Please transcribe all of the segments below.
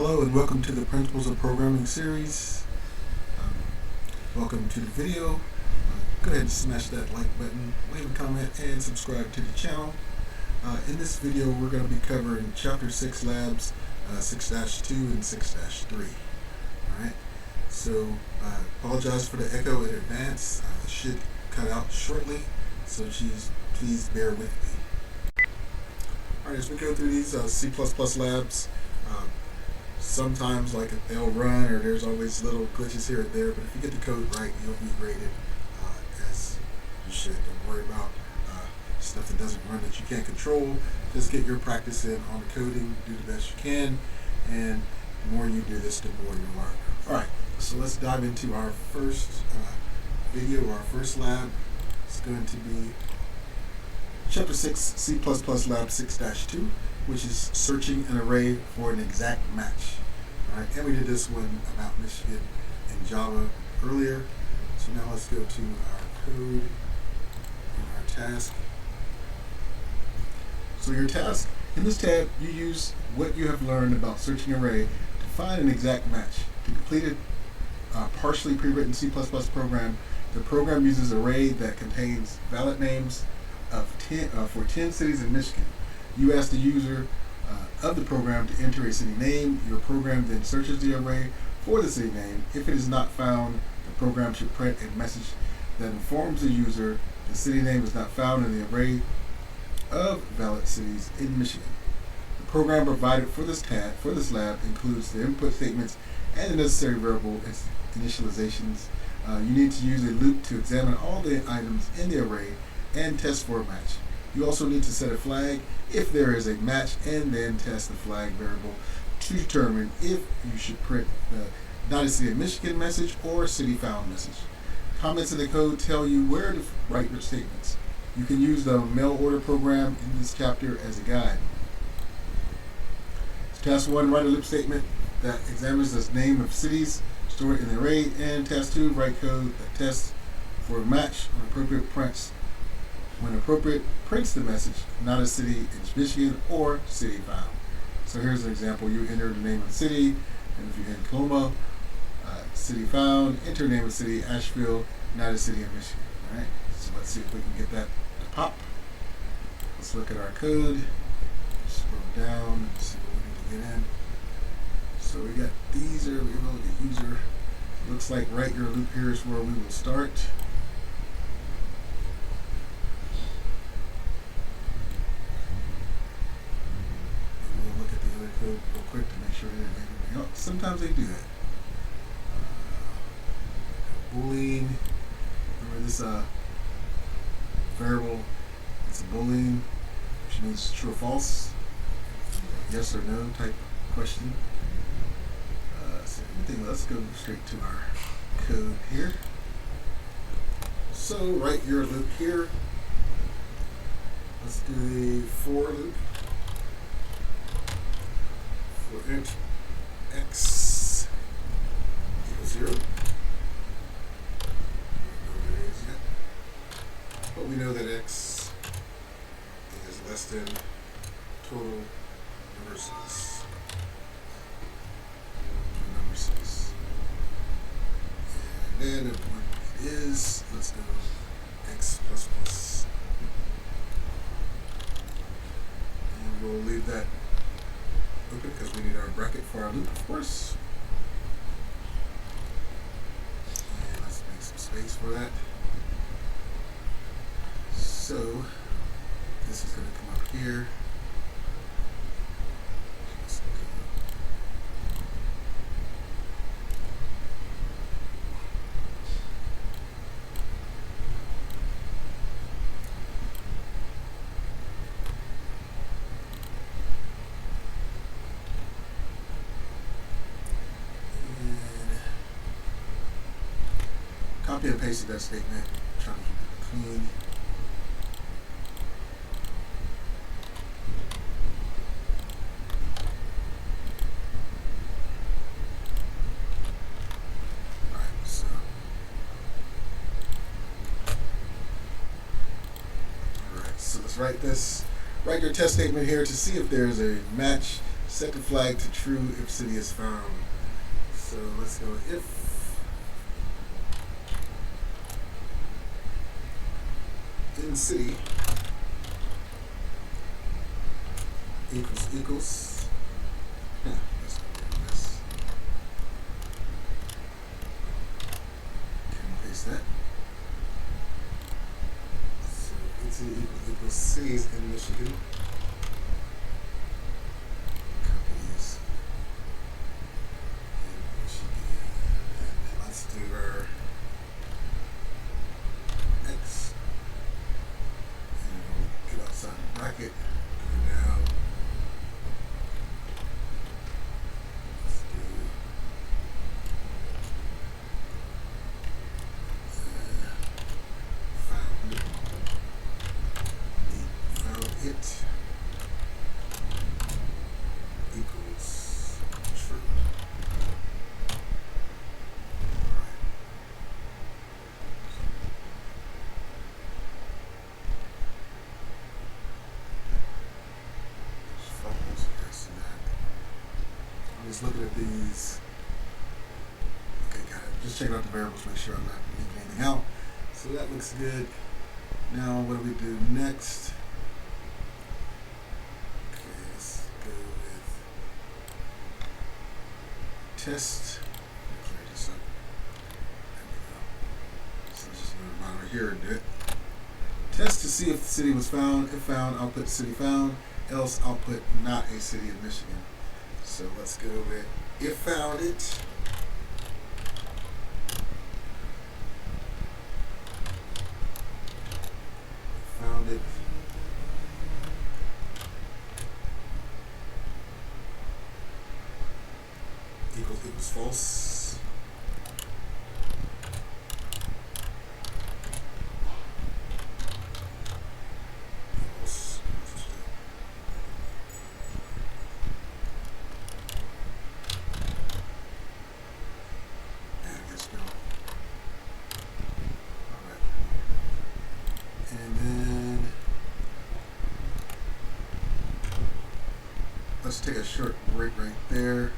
Hello and welcome to the Principles of Programming series. Welcome to the video. Go ahead and smash that like button, leave a comment, and subscribe to the channel. In this video, we're going to be covering Chapter 6 Labs 6-2 and 6-3. Alright, so apologize for the echo in advance. It should cut out shortly, so please bear with me. Alright, as we go through these C++ labs, sometimes they'll run or there's always little glitches here and there, but if you get the code right, you'll be graded as you should. Don't worry about stuff that doesn't run that you can't control. Just get your practice in on the coding, do the best you can, and the more you do this, the more you learn. Alright, so let's dive into our first video, our first lab. It's going to be Chapter 6 C++ Lab 6-2, which is searching an array for an exact match. All right, and we did this one about Michigan and Java earlier. So now let's go to our code and our task. So your task, in this tab, you use what you have learned about searching an array to find an exact match. To complete a partially pre-written C++ program, the program uses an array that contains valid names for 10 cities in Michigan. You ask the user of the program to enter a city name. Your program then searches the array for the city name. If it is not found, the program should print a message that informs the user the city name is not found in the array of valid cities in Michigan. The program provided for this lab includes the input statements and the necessary variable initializations. You need to use a loop to examine all the items in the array and test for a match. You also need to set a flag if there is a match and then test the flag variable to determine if you should print the not a city of Michigan message or city found message. Comments in the code tell you where to write your statements. You can use the mail order program in this chapter as a guide. So task 1, write a loop statement that examines the name of cities stored in the array, and task 2, write code that tests for a match on appropriate prints. When appropriate, prints the message, not a city in Michigan or city found. So here's an example. You enter the name of the city, and if you're in Coloma, city found, enter the name of the city, Asheville, not a city in Michigan. All right, so let's see if we can get that to pop. Let's look at our code. Scroll down and see what we need to get in. So we got these are, the user. Looks like write your loop here is where we will start. Code real quick to make sure they didn't make anything else. Sometimes they do that. Boolean. Remember this variable? It's a Boolean, which means true or false, yes or no type question. So let's go straight to our code here. So write your loop here. Let's do the for loop. For int x equals 0. But we know that x is less than total number of cities. And then if it is, let's go x plus plus. And we'll leave that open because we need our bracket for our loop, of course. And let's make some space for that. So this is going to come up here. Copy and pasted that statement, trying to keep it clean. Alright, so let's write your test statement here to see if there's a match. Set the flag to true if city is found. So let's go if in city equals. Let's do this. Can we paste that? So in city equals cities in Michigan. Bracket now. Let's do found it equals true. Just looking at these. Okay, got it. Just checking out the variables, make sure I'm not leaving anything out. So that looks good. Now, what do we do next? Okay, let's go with test. Clear this up. There we go. So let's just move on over here and do it. Test to see if the city was found. If found, I'll put city found. Else, I'll put not a city in Michigan. So let's go with if found it. Found it. Equals false. False. Let's take a short break right there.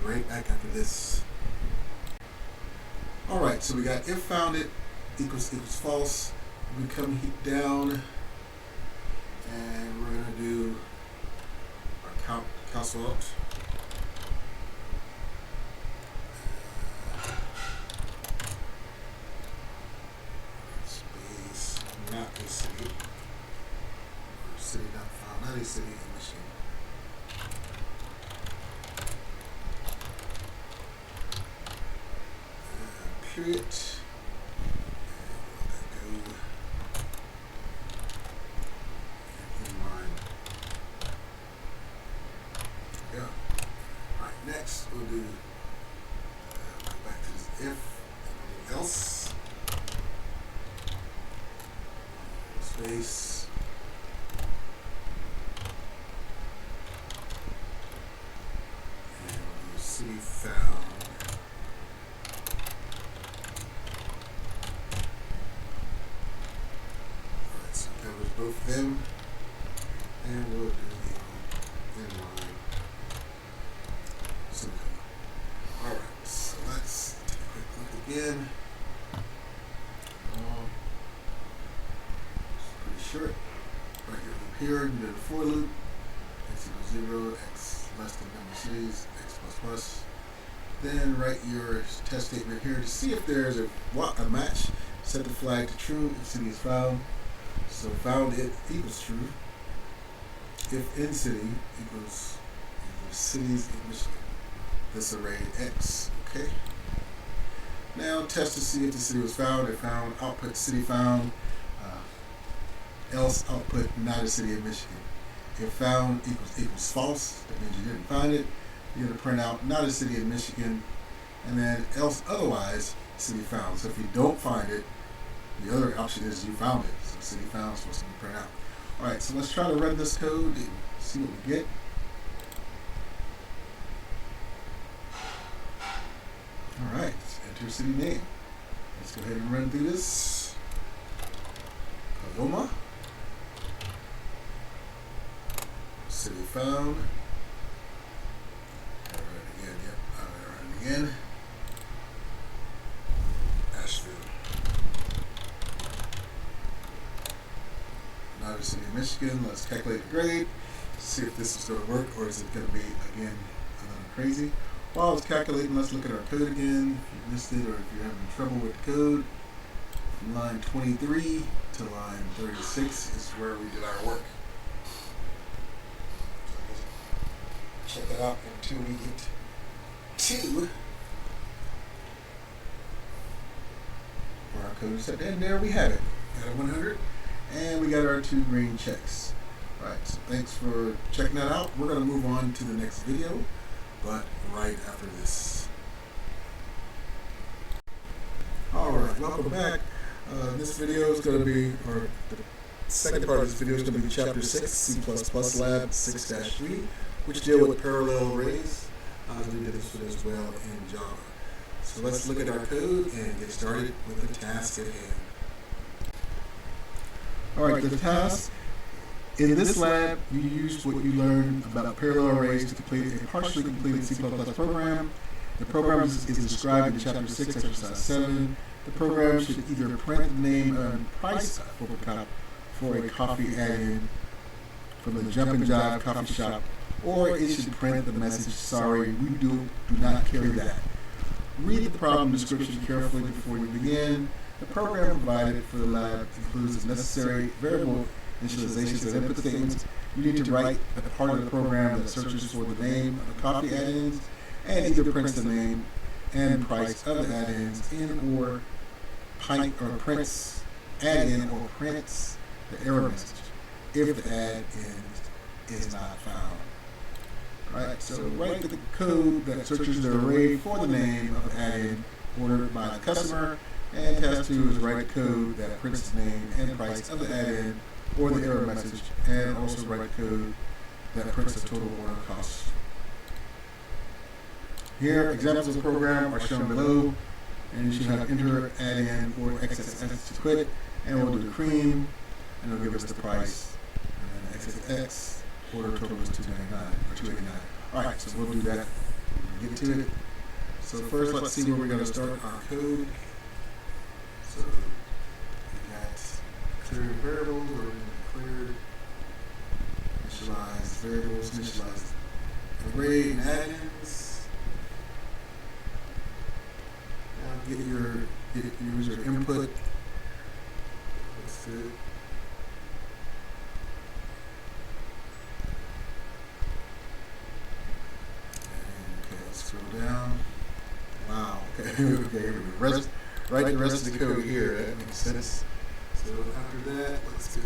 Right back after this. Alright, so we got if found it equals false. We come down and we're going to do our console out. Space, not a city. Or city not found, not a city in Michigan. Period. And let that go in line. Yeah. Alright, next we'll do go back to this if and we'll do else. Space. And we'll do city found. Both of them, and we'll do the inline semicolon. Alright, so let's take a quick look again. It's pretty short. Right here, loop here, you do the for loop, x equals 0, x less than number cities, x plus plus. Then write your test statement here to see if there's a match. Set the flag to true if city is found. So found it equals true. If in city equals cities in Michigan. This array X. Okay. Now test to see if the city was found. If found, output city found. Else output not a city in Michigan. If found equals false, that means you didn't find it. You're going to print out not a city in Michigan, and then else otherwise city found. So if you don't find it, the other option is you found it. So city found is supposed to be print out. Alright, so let's try to run this code and see what we get. Alright, enter city name. Let's go ahead and run through this. Paloma. City found. again. Asheville. United City of Michigan. Let's calculate the grade. See if this is going to work or is it going to be, again, crazy. While it's calculating, let's look at our code again. If you missed it or if you're having trouble with the code, from line 23 to line 36 is where we did our work. So check that out until we get to where our code is set. And there we have it. Got a 100, and we got our 2 green checks. Alright, so thanks for checking that out. We're going to move on to the next video, but right after this. Alright, welcome back. This video is going to be, or the second part of this video is going to be Chapter 6, C++ Lab 6-3, which deal with parallel arrays. We did this as well in Java. So let's look at our code and get started with the task at hand. Alright, the task. In this lab, you use what you learned about parallel arrays to complete a partially completed C++ program. The program is described in Chapter 6, Exercise 7. The program should either print the name and price for a coffee add-in from the Jumpin' Jive coffee shop, or it should print the message, "Sorry, we do not carry that." Read the problem description carefully before you begin. The program provided for the lab includes the necessary variable initializations and input statements. You need to write a part of the program that searches for the name of the coffee add-ins and either prints the name and price of the add-ins or prints add-in or prints the error message if the add-in is not found. Right, so write the code that searches the array for the name of the add-in ordered by the customer, and task 2 is write code that prints the name and price of the add-in or the error message, and also write code that prints the total order cost. Here, examples of the program are shown below, and you should have enter, add-in, or XXX to quit, and we'll do cream, and it'll give us the price, and then XXX, order total is $299 or $289. Alright, so we'll do that when we get to it. So first, let's see where we're going to start our code. So we got cleared variables, or cleared initialized variables, initialized array and add-ins. Now use your input. That's good. Okay, let's scroll down. Wow. Okay. Okay. Write the rest of the code here. That makes sense. So after that, let's go.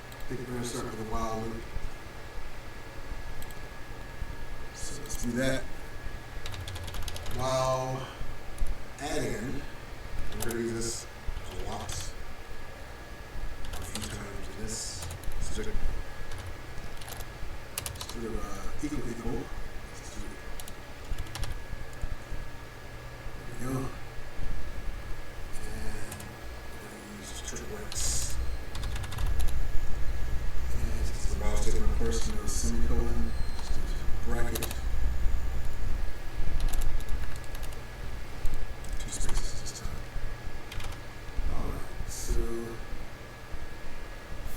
I think we're going to start with a while loop. So let's do that. While add-in, we're going to use this a lot. A few times in this. Let's do equal. Let's do There we go. And we're going to use triple X. And it's the mouse statement, of course, and a semicolon, bracket, 2 spaces this time. Alright, so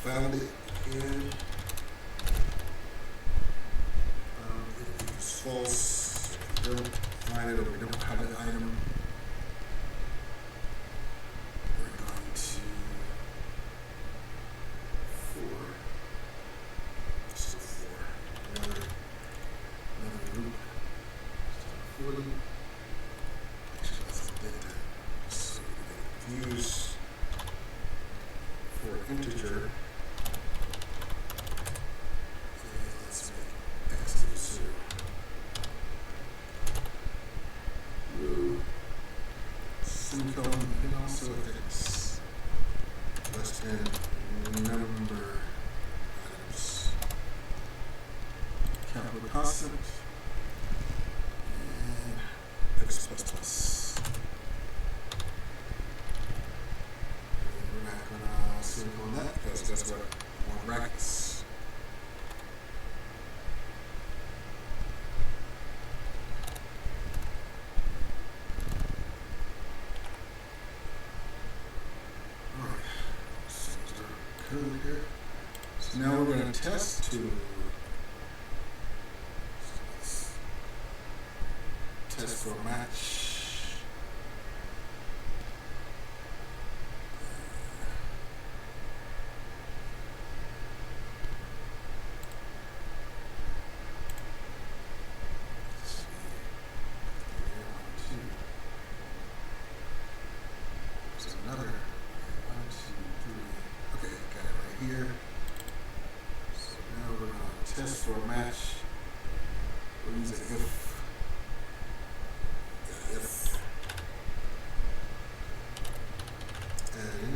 found it again. If it's false, if we don't find it or we don't have an item, we're going to 4. So 4. Another loop. So 40. Actually, let's update that so we can use for integer. Let's make x equals 0. Semicolon, and also x less than number items. Capital constant and x plus plus. And we're not going to semicolon that because that's what 1 brackets. here. So now we're going to test to test for a match. Another 1, 2, 3. Okay, got it right here. So now we're going to test for a match. We'll use an if. Yeah, if. Add in.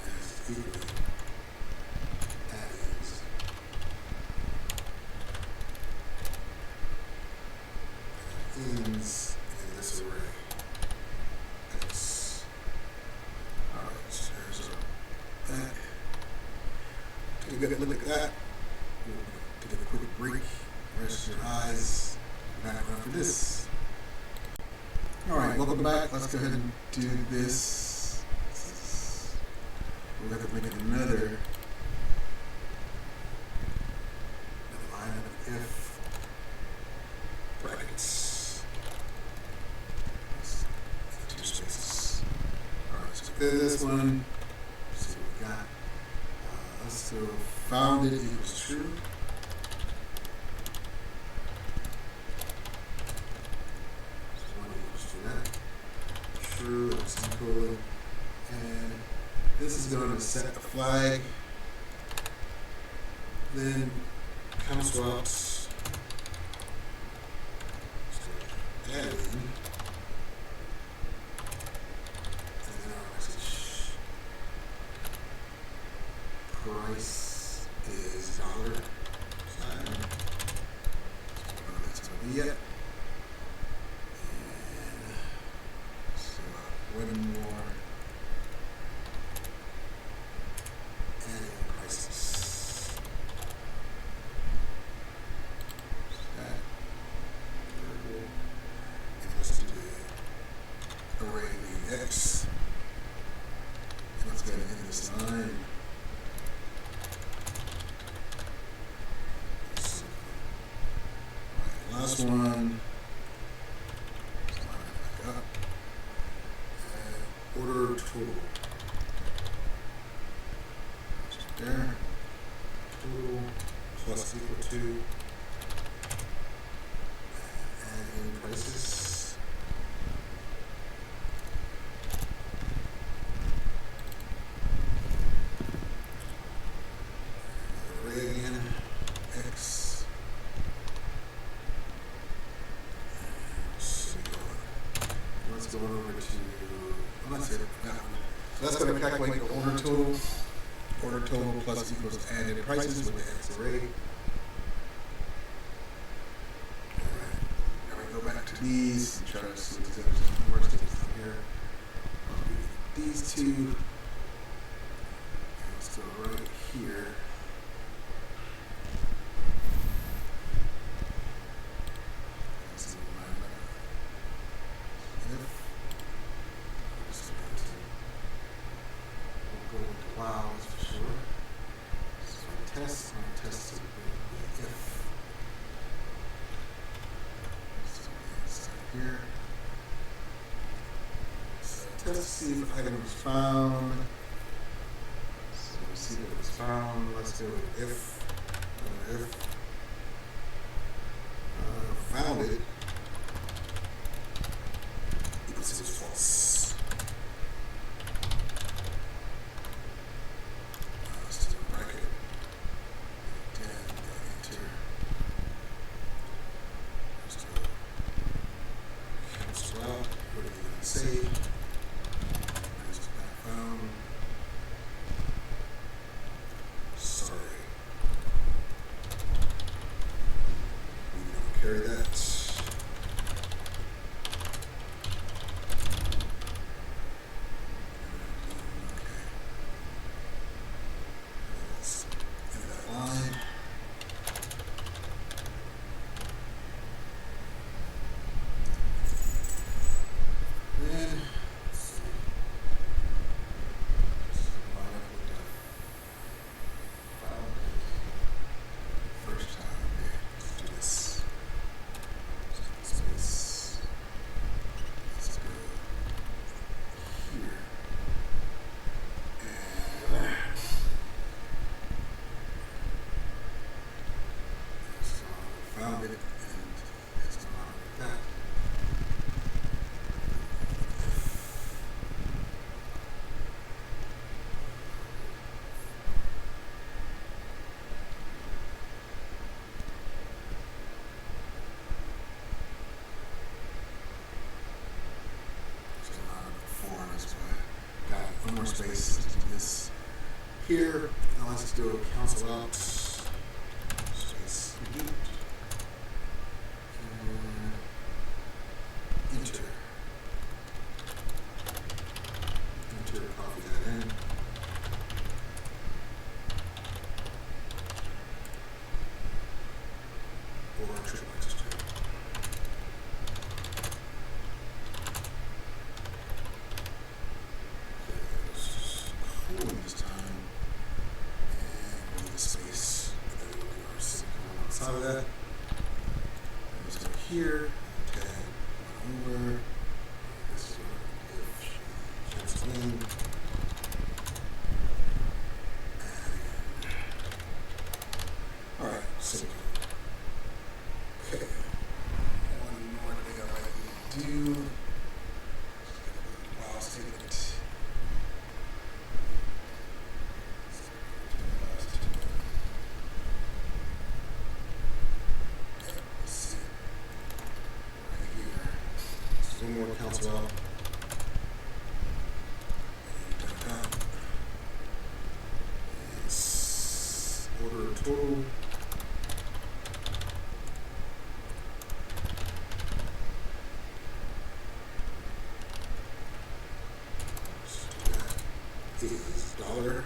As equally. Ends in this array. X. Alright, so there's that. Take a good look at that. We'll take a quick break. Rest your eyes. Background for this. Alright, welcome back. Let's go ahead and do this. We're going to make another line of if brackets. This one, let's see what we got. Let's go founded equals true. So 1 equals to that. True, that's equal. And this is going to set the flag. Then count swaps. So add in. Price is dollar sign. That's going to be it. And so one more. And prices. That. And let's do the array name X. And let's go ahead and end this line. Last one. Slide it back up. Order total. Just there. Total plus equal to. Add in prices. Array again. X. Let's go over to, that's it. So that's going to calculate the order total. Order total plus equals added prices with the X array. Alright, now we go back to these and try to see what these other more things here. These two. And let's go right here. Wow, that's for sure. So test, I'm going to test it with if. So inside here. So test to see if item was found. So we see that it was found. Let's go with if. Found it. Equals is false. Save. Sorry. We don't carry that. found it, and it's going on like that. It's going on before, that's why I got one more space to do this here. Now let's do a cancel out. Space delete. Enter. Enter, copy that in. Or triple X2. There's colon this time. And leave the space. And then we'll do our semicolon outside of that. And just go here. Tag one over. This is if she cancel in. Alright, semicolon. Okay. One more thing I might need to do. Wow, statement. Let's see. Right here. Let's do one more cancel out. It's order total. Is dollar.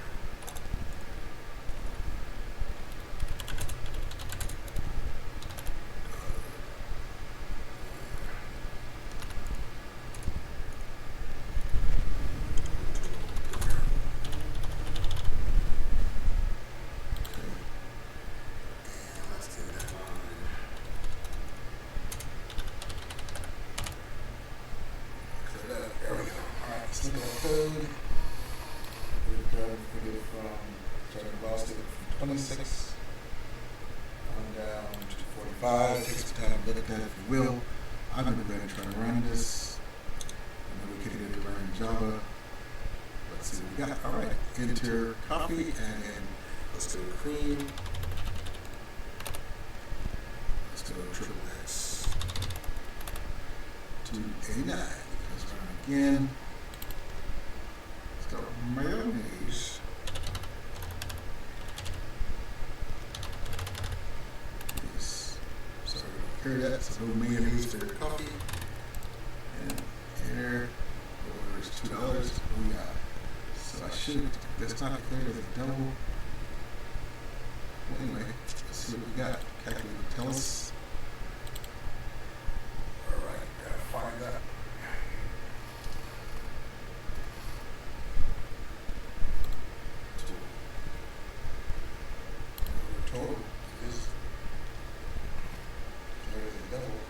There we go. Alright, let's look at our code. We've got it from starting velocity from 26 on down to 45. Take some time to look at that if you will. I'm going to go ahead and try to run this. And then we can get it running Java. Let's see what we got. Alright, enter copy and then let's go cream. Let's go triple X 289. Let's run again. Let's go mayonnaise. Yes. Sorry, we don't hear that. So no mayonnaise for your coffee. And here, orders $2. Oh yeah. So I should. That's not declared as a double. Well, anyway, let's see what we got. Calculator tell us. Alright, gotta find that. Total is there is a double.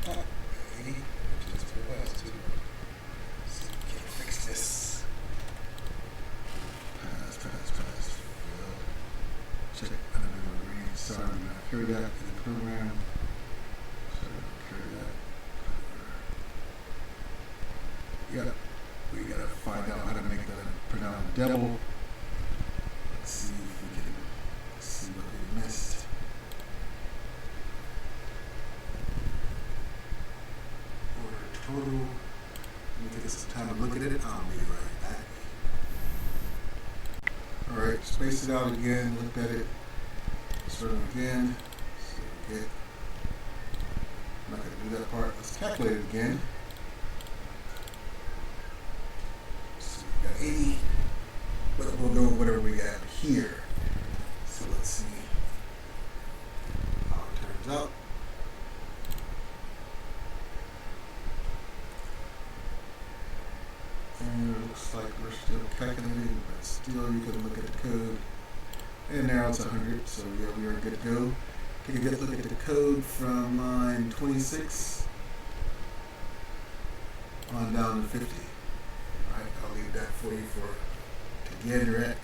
Oh, 80, which is the last two. So we can't fix this. Pass. Fail. Check another read. Sorry, I'm not carry that in the program. Sorry, carry that. Yeah. We gotta find out how to make that print out a double. Let's see if we can see what we missed. Order total. Let me take some time to look at it. I'll be right back. Alright, space it out again, look at it. Start it again. See what we get. I'm not gonna do that part. Let's calculate it again. 80, but we'll go with whatever we have here. So let's see how it turns out. And it looks like we're still calculating, but still you can look at the code. And now it's 100, so yeah, we are good to go. Take a good look at the code from line 26 on down to 50. I'll leave that for you to get at.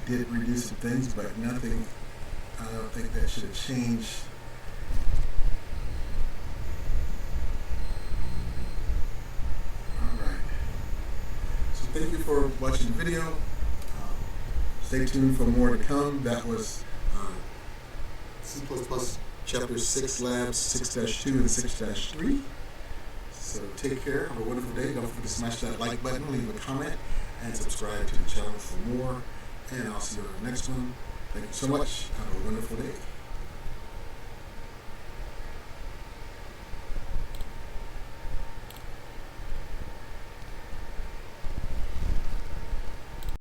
did redo some things, but nothing, I don't think that should have changed. Alright. So thank you for watching the video. Stay tuned for more to come. That was C++ Chapter 6 Labs 6-2 and 6-3. So take care. Have a wonderful day. Don't forget to smash that like button, leave a comment, and subscribe to the channel for more. And I'll see you on the next one. Thank you so much. Have a wonderful day.